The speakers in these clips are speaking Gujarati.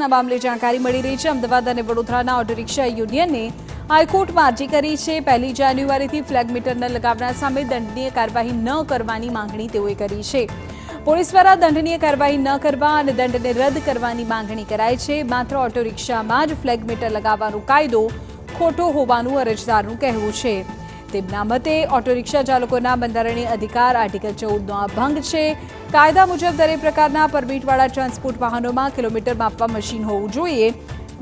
આ મામલે જાણકારી મળી રહી છે। અમદાવાદ અને વડોદરાના ઓટો રિક્ષા યુનિયને હાઈકોર્ટમાં અરજી કરી છે। 1 જાન્યુઆરીથી ફ્લેગ મીટર ન લગાવનાર સામે દંડનીય કાર્યવાહી ન કરવાની માંગણી તેઓએ કરી છે। પોલીસ દ્વારા દંડનીય કાર્યવાહી ન કરવા અને દંડને રદ કરવાની માંગણી કરાઈ છે। માત્ર ઓટો રિક્ષામાં જ ફ્લેગ મીટર લગાવવાનો કાયદો ખોટો હોવાનું અરજદારનું કહેવું છે। તેમના મતે ઓટો રિક્ષા ચાલકોના બંધારણીય અધિકાર આર્ટિકલ 14નો આ ભંગ છે। કાયદા મુજબ દરેક પ્રકારના પરમિટવાળા ટ્રાન્સપોર્ટ વાહનોમાં કિલોમીટર માપવા મશીન હોવું જોઈએ।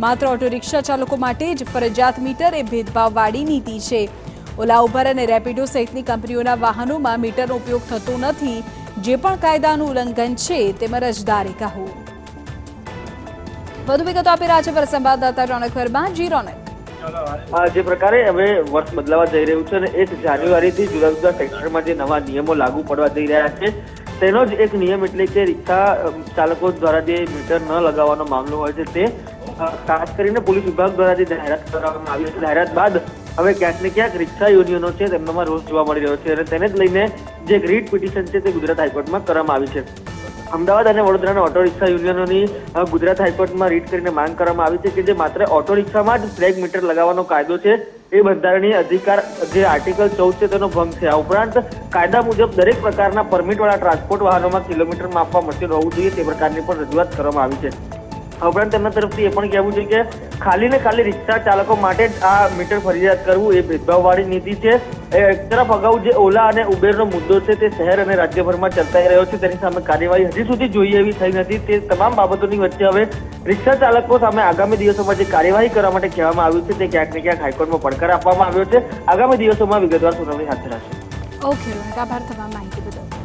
માત્ર ઓટો રિક્ષા ચાલકો માટે જ ફરજિયાત મીટર એ ભેદભાવવાળી નીતિ છે। ઓલા ઉબર અને રેપિડો સહિતની કંપનીઓના વાહનોમાં મીટરનો ઉપયોગ થતો નથી। જે પણ કાયદાનું ઉલ્લંઘન છે તેમાં અરજદારે કહ્યું। વધુ વિગતો આપી રહ્યા છે સંવાદદાતા રોનક વર્મા। જી રોનક, જે પ્રકારે હવે વર્ષ બદલાવા જઈ રહ્યું છે અને 1 જાન્યુઆરીથી જુદા જુદા સેક્ટરમાં જે નવા નિયમો લાગુ પડવા જઈ રહ્યા છે તેનો જ એક નિયમ એટલે કે રિક્ષા ચાલકો દ્વારા જે મીટર ન લગાવવાનો મામલો હોય છે તે ખાસ કરીને પોલીસ વિભાગ દ્વારા જે જાહેરાત કરવામાં આવી છે, જાહેરાત બાદ હવે ક્યાંક ને ક્યાંક રિક્ષા યુનિયનો છે તેમનામાં રોષ જોવા મળી રહ્યો છે અને તેને જ લઈને જે રીટ પિટિશન છે તે ગુજરાત હાઈકોર્ટમાં કરવામાં આવી છે। અમદાવાદ અને વડોદરાના ઓટો રિક્ષા યુનિયનોની ગુજરાત હાઈકોર્ટમાં રીટ કરીને માંગ કરવામાં આવી છે કે જે માત્ર ઓટો રિક્ષામાં જ ફ્લેગ મીટર લગાવવાનો કાયદો છે એ બંધારણીય અધિકાર જે આર્ટિકલ 14 છે તેનો ભંગ છે। આ ઉપરાંત કાયદા મુજબ દરેક પ્રકારના પરમિટવાળા ટ્રાન્સપોર્ટ વાહનોમાં કિલોમીટર માપવા મશીન હોવું જોઈએ તે પ્રકારની પણ રજૂઆત કરવામાં આવી છે। આ ઉપરાંત તેમના તરફથી એ પણ કહેવું છે કે ખાલી ને ખાલી રિક્ષા ચાલકો માટે જ આ મીટર ફરજિયાત કરવું એ ભેદભાવવાળી નીતિ છે। એક તરફ અગાઉ જે ઓલા અને ઉબેરનો મુદ્દો છે તે શહેર અને રાજ્યભરમાં ચર્ચાઈ રહ્યો છે, તેની સામે કાર્યવાહી હજી સુધી જોઈએ એવી થઈ નથી। તે તમામ બાબતોની વચ્ચે હવે રિક્ષા ચાલકો સામે આગામી દિવસોમાં જે કાર્યવાહી કરવા માટે કહેવામાં આવ્યું છે તે ક્યાંક ને ક્યાંક હાઈકોર્ટમાં પડકાર આપવામાં આવ્યો છે। આગામી દિવસોમાં વિગતવાર સુનાવણી હાથ ધરાશે। ઓકે રોનક, આભાર તમામ માહિતી બદલ।